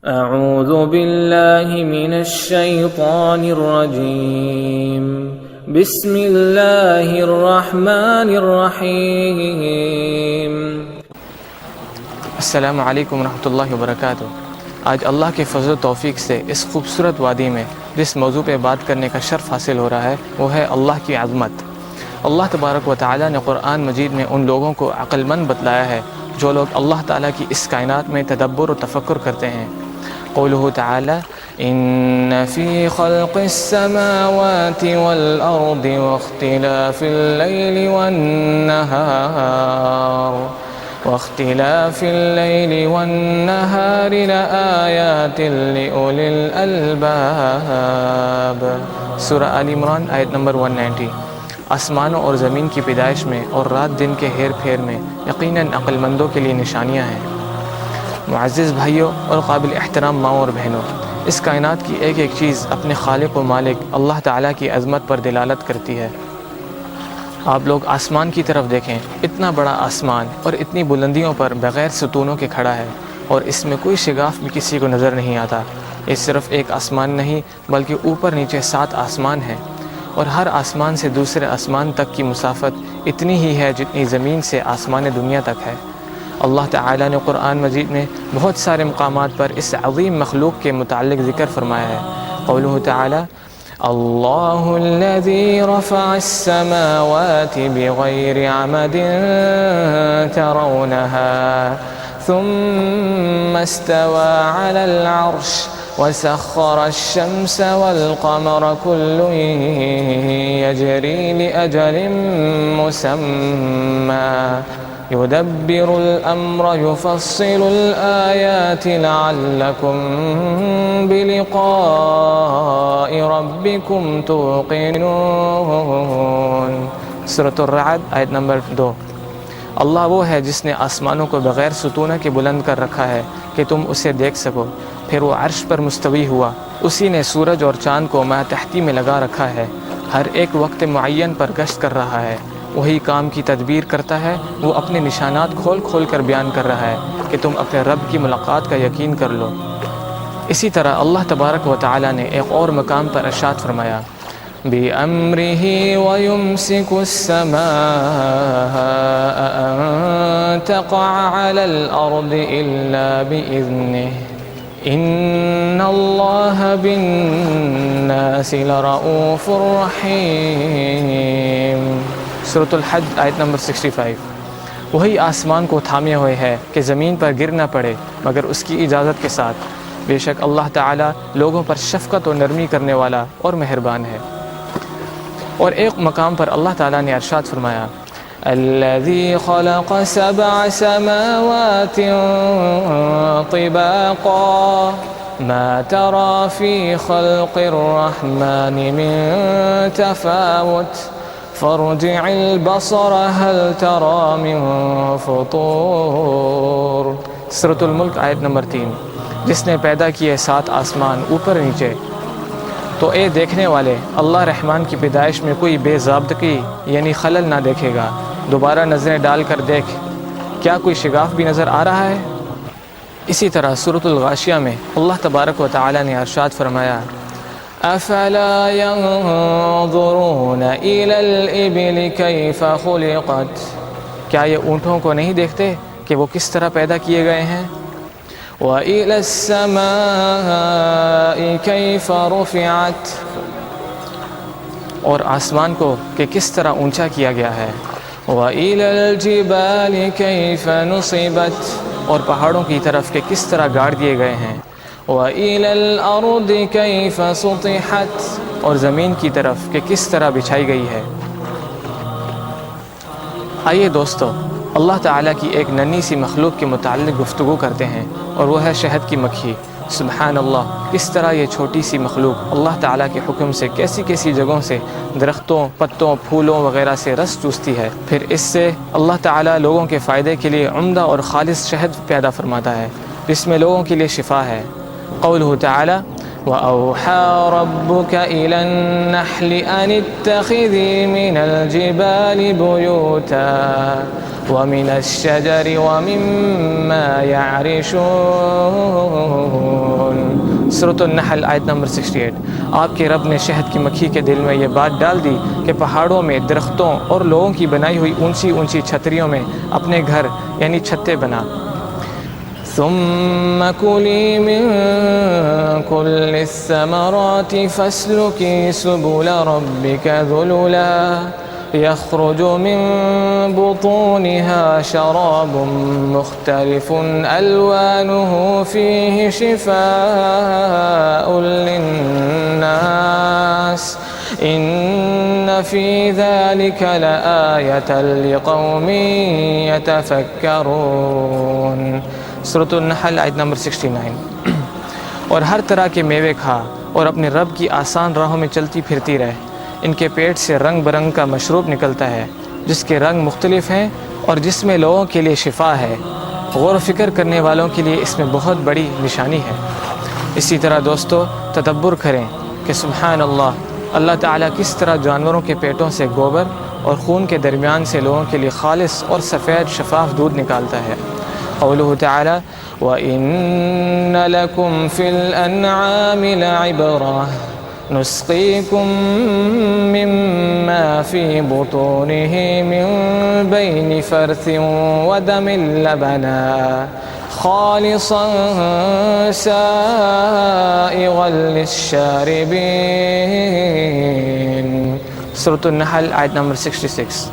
أعوذ بالله من الشيطان الرجيم بسم الله الرحمن الرحيم السلام علیکم ورحمۃ اللہ وبرکاتہ۔ آج اللہ کے فضل و توفیق سے اس خوبصورت وادی میں جس موضوع پہ بات کرنے کا شرف حاصل ہو رہا ہے وہ ہے اللہ کی عظمت۔ اللہ تبارک و تعالیٰ نے قرآن مجید میں ان لوگوں کو عقل مند بتلایا ہے جو لوگ اللہ تعالیٰ کی اس کائنات میں تدبر و تفکر کرتے ہیں۔ قولہ تعالی ان فی خلق السماوات والارض واختلاف اللیل والنهار لآیات لأولی الالباب۔ سورہ آل عمران آیت نمبر 190۔ آسمانوں اور زمین کی پیدائش میں اور رات دن کے ہیر پھیر میں یقیناً عقل مندوں کے لیے نشانیاں ہیں۔ معزز بھائیوں اور قابل احترام ماؤں اور بہنوں، اس کائنات کی ایک ایک چیز اپنے خالق و مالک اللہ تعالیٰ کی عظمت پر دلالت کرتی ہے۔ آپ لوگ آسمان کی طرف دیکھیں، اتنا بڑا آسمان اور اتنی بلندیوں پر بغیر ستونوں کے کھڑا ہے، اور اس میں کوئی شگاف بھی کسی کو نظر نہیں آتا۔ یہ صرف ایک آسمان نہیں بلکہ اوپر نیچے 7 آسمان ہیں، اور ہر آسمان سے دوسرے آسمان تک کی مسافت اتنی ہی ہے جتنی زمین سے آسمان دنیا تک ہے۔ اللہ تعالیٰ نے قرآن مجید میں بہت سارے مقامات پر اس عظیم مخلوق کے متعلق ذکر فرمایا ہے۔ قولہ تعالی اللہ الذی رفع السماوات بغیر عمد ترونها ثم استوى على العرش وسخر الشمس والقمر كل يجري لأجل مسمى يدبر الأمر يفصل الآيات لعلكم بلقاء ربكم توقنون۔ سورۃ الرعد آیت نمبر 2۔ اللہ وہ ہے جس نے آسمانوں کو بغیر ستونہ کے بلند کر رکھا ہے کہ تم اسے دیکھ سکو، پھر وہ عرش پر مستوی ہوا۔ اسی نے سورج اور چاند کو ماتحتی میں لگا رکھا ہے، ہر ایک وقت معین پر گشت کر رہا ہے۔ وہی کام کی تدبیر کرتا ہے، وہ اپنے نشانات کھول کھول کر بیان کر رہا ہے کہ تم اپنے رب کی ملاقات کا یقین کر لو۔ اسی طرح اللہ تبارک و تعالی نے ایک اور مقام پر ارشاد فرمایا بِأَمْرِهِ وَيُمْسِكُ السَّمَاءَ أَن تَقَعَ عَلَى الْأَرْضِ إِلَّا بِإِذْنِهِ إِنَّ اللَّهَ بِالنَّاسِ لَرَءُوفٌ رَحِيمٌ۔ سورۃ الحج آیت نمبر 65۔ وہی آسمان کو تھامے ہوئے ہے کہ زمین پر گر نہ پڑے مگر اس کی اجازت کے ساتھ، بے شک اللہ تعالی لوگوں پر شفقت و نرمی کرنے والا اور مہربان ہے۔ اور ایک مقام پر اللہ تعالی نے ارشاد فرمایا الذي خلق 7 سماوات طباقا ما ترى في خلق الرحمن من تفاوت فارجع البصر هل ترى من فطور۔ سورۃ الملک آیت نمبر 3۔ جس نے پیدا کیے 7 آسمان اوپر نیچے، تو اے دیکھنے والے اللہ رحمان کی پیدائش میں کوئی بے ضابطگی یعنی خلل نہ دیکھے گا۔ دوبارہ نظریں ڈال کر دیکھ، کیا کوئی شگاف بھی نظر آ رہا ہے؟ اسی طرح سورۃ الغاشیہ میں اللہ تبارک و تعالی نے ارشاد فرمایا افلا ينظرون الى الابل كيف خلقت، کیا یہ اونٹوں کو نہیں دیکھتے کہ وہ کس طرح پیدا کیے گئے ہیں؟ وَإِلَى السَّمَاءِ كَيْفَ رُفِعَتْ، اور آسمان کو کہ کس طرح اونچا کیا گیا ہے۔ وَإِلَى الْجِبَالِ كَيْفَ نُصِبَتْ، اور پہاڑوں کی طرف کہ کس طرح گاڑ دیے گئے ہیں۔ وَإِلَى الْأَرْضِ كَيْفَ سُطِحَتْ، اور زمین کی طرف کہ کس طرح بچھائی گئی ہے۔ آئیے دوستو، اللہ تعالیٰ کی ایک ننھی سی مخلوق کے متعلق گفتگو کرتے ہیں، اور وہ ہے شہد کی مکھی۔ سبحان اللہ، کس طرح یہ چھوٹی سی مخلوق اللہ تعالیٰ کے حکم سے کیسی کیسی جگہوں سے درختوں، پتوں، پھولوں وغیرہ سے رس چوستی ہے، پھر اس سے اللہ تعالیٰ لوگوں کے فائدے کے لیے عمدہ اور خالص شہد پیدا فرماتا ہے جس میں لوگوں کے لیے شفا ہے۔ قولہ تعالی وَأَوْحَى رَبُّكَ إِلَى النَّحْلِ أَنِ اتَّخِذِي مِنَ الْجِبَالِ بُيُوتًا وَمِنَ الشَّجَرِ وَمِمَّا يَعْرِشُونَ۔ سورۃ النحل آیت نمبر 68۔ آپ کے رب نے شہد کی مکھی کے دل میں یہ بات ڈال دی کہ پہاڑوں میں، درختوں اور لوگوں کی بنائی ہوئی اونچی اونچی چھتریوں میں اپنے گھر یعنی چھتیں بنا۔ ثم كلي من كل الثمرات فاسلكي سبل ربك ذللا يخرج من بطونها شراب مختلف ألوانه فيه شفاء للناس إن في ذلك لآية لقوم يتفكرون۔ سورۃ النحل آیت نمبر 69۔ اور ہر طرح کے میوے کھا اور اپنے رب کی آسان راہوں میں چلتی پھرتی رہ۔ ان کے پیٹ سے رنگ برنگ کا مشروب نکلتا ہے جس کے رنگ مختلف ہیں اور جس میں لوگوں کے لیے شفا ہے۔ غور و فکر کرنے والوں کے لیے اس میں بہت بڑی نشانی ہے۔ اسی طرح دوستو تدبر کریں کہ سبحان اللہ، اللہ تعالیٰ کس طرح جانوروں کے پیٹوں سے گوبر اور خون کے درمیان سے لوگوں کے لیے خالص اور سفید شفاف دودھ نکالتا ہے۔ قوله تعالی وَإِنَّ لَكُمْ فِي الْأَنْعَامِ لَعِبْرَةً نُسْقِيكُم مِّمَّا فِي بُطُونِهِ مِن بَيْنِ فَرْثٍ وَدَمٍ لَبَنًا خَالِصًا سَائِغًا لِلشَّارِبِينَ۔ سورۃ النحل آیت نمبر 66۔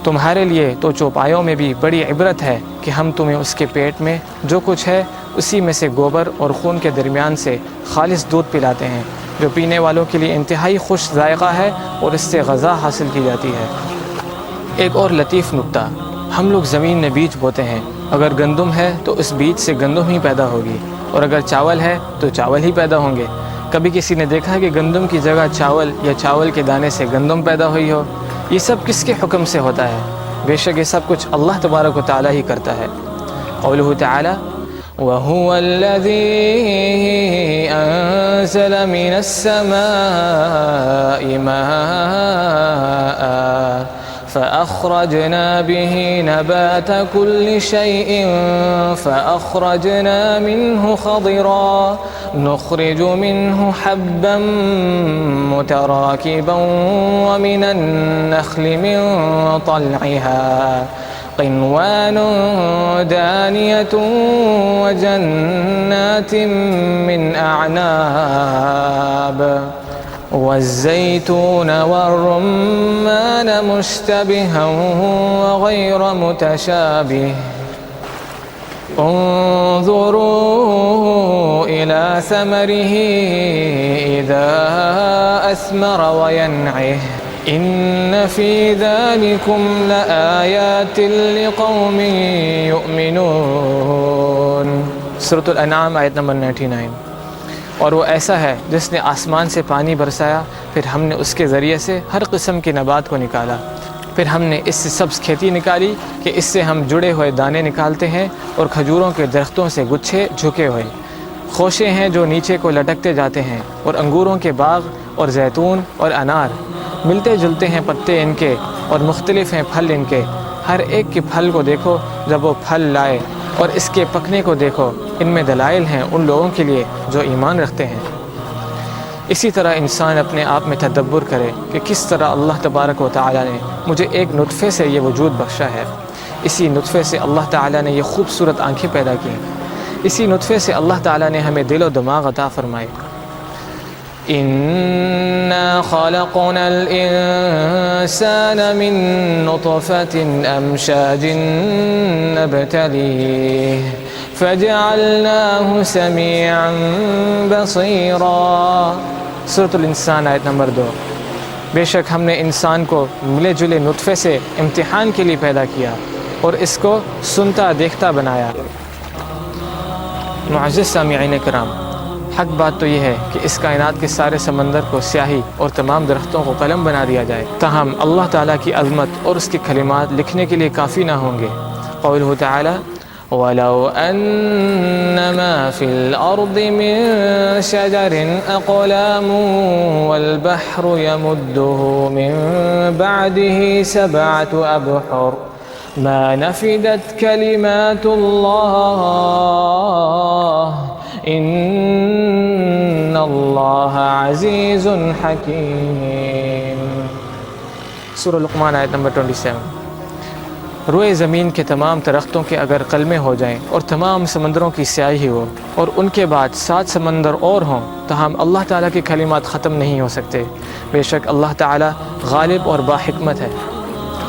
تمہارے لیے تو چوپایوں میں بھی بڑی عبرت ہے کہ ہم تمہیں اس کے پیٹ میں جو کچھ ہے اسی میں سے گوبر اور خون کے درمیان سے خالص دودھ پلاتے ہیں جو پینے والوں کے لیے انتہائی خوش ذائقہ ہے اور اس سے غذا حاصل کی جاتی ہے۔ ایک اور لطیف نکتہ، ہم لوگ زمین میں بیج بوتے ہیں، اگر گندم ہے تو اس بیج سے گندم ہی پیدا ہوگی، اور اگر چاول ہے تو چاول ہی پیدا ہوں گے۔ کبھی کسی نے دیکھا کہ گندم کی جگہ چاول یا چاول کے دانے سے گندم پیدا ہوئی ہو؟ یہ سب کس کے حکم سے ہوتا ہے؟ بے شک یہ سب کچھ اللہ تبارک و تعالی ہی کرتا ہے۔ قوله تعالی وَهُوَ الَّذِي أَنزَلَ مِنَ السَّمَاءِ مَاءً فَأَخْرَجْنَا بِهِ نَبَاتَ كُلِّ شَيْءٍ فَأَخْرَجْنَا مِنْهُ خَضِرًا نُخْرِجُ مِنْهُ حَبًّا مُتَرَاكِبًا وَمِنَ النَّخْلِ مِنْ طَلْعِهَا قِنْوَانٌ دَانِيَةٌ وَجَنَّاتٍ مِّنْ أَعْنَابٍ وَالزَّيْتُونَ وَالرُّمَّانَ مُشْتَبِهًا وَغَيْرَ مُتَشَابِهٍ انظُرُوا إِلَى ثَمَرِهِ إِذَا أَثْمَرَ وَيَنْعِهِ إِنَّ فِي ذَلِكُمْ لَآيَاتٍ لِقَوْمٍ يُؤْمِنُونَ۔ سورۃ الانعام آیت نمبر 99۔ اور وہ ایسا ہے جس نے آسمان سے پانی برسایا، پھر ہم نے اس کے ذریعے سے ہر قسم کی نبات کو نکالا، پھر ہم نے اس سے سبز کھیتی نکالی کہ اس سے ہم جڑے ہوئے دانے نکالتے ہیں، اور کھجوروں کے درختوں سے گچھے جھکے ہوئے خوشے ہیں جو نیچے کو لٹکتے جاتے ہیں، اور انگوروں کے باغ اور زیتون اور انار، ملتے جلتے ہیں پتے ان کے اور مختلف ہیں پھل ان کے۔ ہر ایک کے پھل کو دیکھو جب وہ پھل لائے، اور اس کے پکنے کو دیکھو، ان میں دلائل ہیں ان لوگوں کے لیے جو ایمان رکھتے ہیں۔ اسی طرح انسان اپنے آپ میں تدبر کرے کہ کس طرح اللہ تبارک و تعالی نے مجھے ایک نطفے سے یہ وجود بخشا ہے، اسی نطفے سے اللہ تعالی نے یہ خوبصورت آنکھیں پیدا کی، اسی نطفے سے اللہ تعالی نے ہمیں دل و دماغ عطا فرمائے۔ إِنَّا خَلَقْنَا الْإِنسَانَ مِن نُّطْفَةٍ أَمْشَاجٍ نَبْتَلِيهِ فَجَعَلْنَاهُ سَمِيعًا بَصِيرًا۔ سورۃ الانسان آیت نمبر 2۔ بے شک ہم نے انسان کو ملے جلے نطفے سے امتحان کے لیے پیدا کیا اور اس کو سنتا دیکھتا بنایا۔ معزز سامعین کرام، حق بات تو یہ ہے کہ اس کائنات کے سارے سمندر کو سیاہی اور تمام درختوں کو قلم بنا دیا جائے، تاہم اللہ تعالیٰ کی عظمت اور اس کے کلمات لکھنے کے لیے کافی نہ ہوں گے۔ قوله تعالی وَلَوْ أَنَّ مَا فِي الْأَرْضِ مِن شَجَرٍ أَقْلَامٌ وَالْبَحْرُ يَمُدُّهُ مِن بَعْدِهِ سَبْعَةُ أَبْحُرٍ مَا نَفِدَتْ كَلِمَاتُ اللَّهِ إِنَّ اللہ عزیز حکیم۔ سورہ لقمان آیت نمبر 27۔ روئے زمین کے تمام درختوں کے اگر قلمے ہو جائیں اور تمام سمندروں کی سیاہی ہو اور ان کے بعد 7 سمندر اور ہوں تاہم اللہ تعالیٰ کے کلمات ختم نہیں ہو سکتے۔ بے شک اللہ تعالیٰ غالب اور باحکمت ہے۔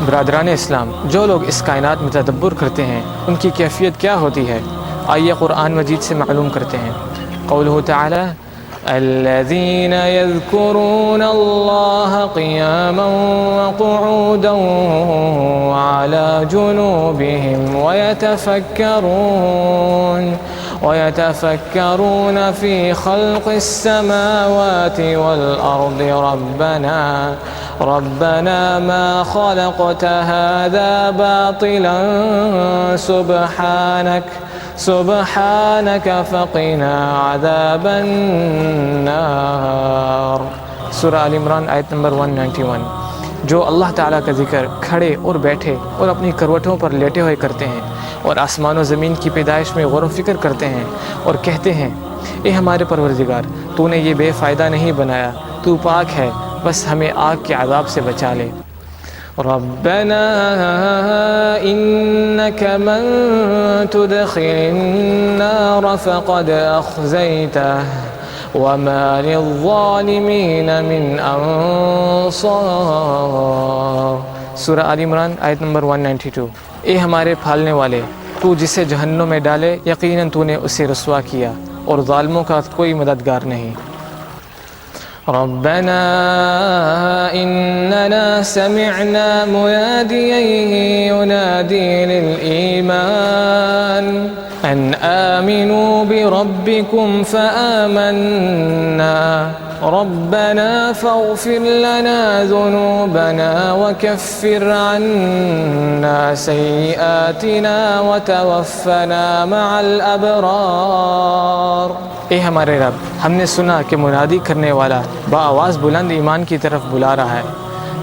برادران اسلام، جو لوگ اس کائنات میں تدبر کرتے ہیں ان کی کیفیت کیا ہوتی ہے، آئیے قرآن مجید سے معلوم کرتے ہیں۔ قولہ تعالی: الذين يذكرون الله قياما وقعودا وعلى جنوبهم ويتفكرون في خلق السماوات والأرض ربنا ما خلقت هذا باطلا سبحانك فقنا عذاب النار۔ سورہ آل عمران آیت نمبر 191۔ جو اللہ تعالیٰ کا ذکر کھڑے اور بیٹھے اور اپنی کروٹوں پر لیٹے ہوئے کرتے ہیں اور آسمان و زمین کی پیدائش میں غور و فکر کرتے ہیں اور کہتے ہیں: اے ہمارے پروردگار، تو نے یہ بے فائدہ نہیں بنایا، تو پاک ہے، بس ہمیں آگ کے عذاب سے بچا لے۔ ربنا انك من تدخل النار فقد اخزيته وما للظالمین من انصار۔ سورہ آل عمران آیت نمبر 192۔ اے ہمارے پھالنے والے، تو جسے جہنم میں ڈالے یقیناً تو نے اسے رسوا کیا اور ظالموں کا کوئی مددگار نہیں۔ ربنا اننا سمعنا مناديا ينادي للإيمان ان آمنوا بربكم فآمنا ربنا فاغفر لنا ذنوبنا وكفر عنا سيئاتنا وتوفنا مع الأبرار۔ اے ہمارے رب، ہم نے سنا کہ منادی کرنے والا بآواز بلند ایمان کی طرف بلا رہا ہے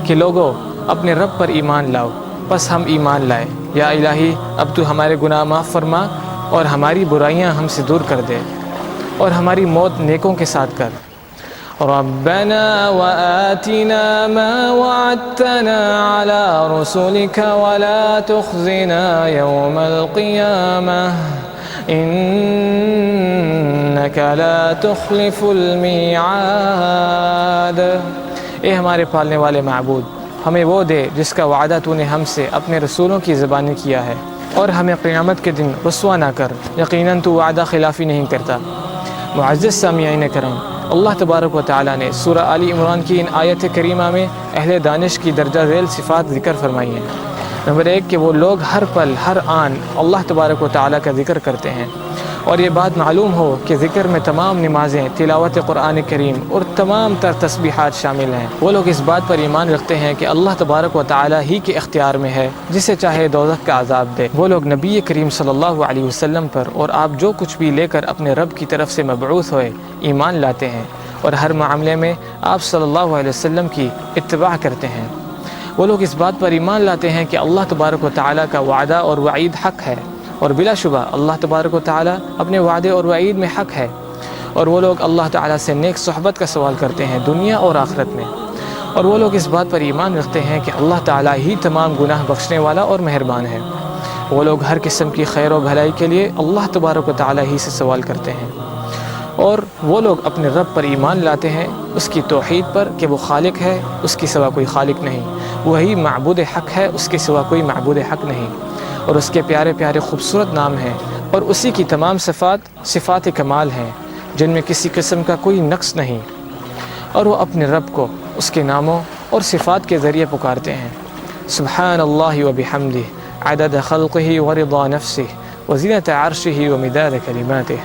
کہ لوگوں اپنے رب پر ایمان لاؤ، بس ہم ایمان لائے۔ یا الہی، اب تو ہمارے گناہ معاف فرما اور ہماری برائیاں ہم سے دور کر دے اور ہماری موت نیکوں کے ساتھ کر۔ ربنا وآتنا ما وعدتنا على رسلك ولا تخزنا يوم القيامة انك لا تخلف الميعاد۔ اے ہمارے پالنے والے معبود، ہمیں وہ دے جس کا وعدہ تو نے ہم سے اپنے رسولوں کی زبانی کیا ہے، اور ہمیں قیامت کے دن رسوا نہ کر، یقیناً تو وعدہ خلافی نہیں کرتا۔ معزز سامعین کرام، اللہ تبارک و تعالیٰ نے سورہ آل عمران کی ان آیت کریمہ میں اہل دانش کی درجہ ذیل صفات ذکر فرمائی ہیں۔ نمبر 1 کہ وہ لوگ ہر پل ہر آن اللہ تبارک و تعالیٰ کا ذکر کرتے ہیں، اور یہ بات معلوم ہو کہ ذکر میں تمام نمازیں، تلاوت قرآن کریم اور تمام تر تسبیحات شامل ہیں۔ وہ لوگ اس بات پر ایمان رکھتے ہیں کہ اللہ تبارک و تعالیٰ ہی کے اختیار میں ہے، جسے چاہے دوزخ کا عذاب دے۔ وہ لوگ نبی کریم صلی اللہ علیہ وسلم پر اور آپ جو کچھ بھی لے کر اپنے رب کی طرف سے مبعوث ہوئے ایمان لاتے ہیں، اور ہر معاملے میں آپ صلی اللہ علیہ وسلم کی اتباع کرتے ہیں۔ وہ لوگ اس بات پر ایمان لاتے ہیں کہ اللہ تبارک و تعالیٰ کا وعدہ اور وعید حق ہے، اور بلا شبہ اللہ تبارک و تعالیٰ اپنے وعدے اور وعید میں حق ہے، اور وہ لوگ اللہ تعالیٰ سے نیک صحبت کا سوال کرتے ہیں دنیا اور آخرت میں، اور وہ لوگ اس بات پر ایمان رکھتے ہیں کہ اللہ تعالیٰ ہی تمام گناہ بخشنے والا اور مہربان ہے۔ وہ لوگ ہر قسم کی خیر و بھلائی کے لیے اللہ تبارک و تعالیٰ ہی سے سوال کرتے ہیں، اور وہ لوگ اپنے رب پر ایمان لاتے ہیں، اس کی توحید پر کہ وہ خالق ہے، اس کے سوا کوئی خالق نہیں، وہی معبود حق ہے، اس کے سوا کوئی معبود حق نہیں، اور اس کے پیارے پیارے خوبصورت نام ہیں، اور اسی کی تمام صفات کمال ہیں جن میں کسی قسم کا کوئی نقص نہیں، اور وہ اپنے رب کو اس کے ناموں اور صفات کے ذریعے پکارتے ہیں۔ سبحان اللہ و بحمدہ عدد خلقہ ورضا نفسہ وزینۃ عرشہ ومداد کلماتہ۔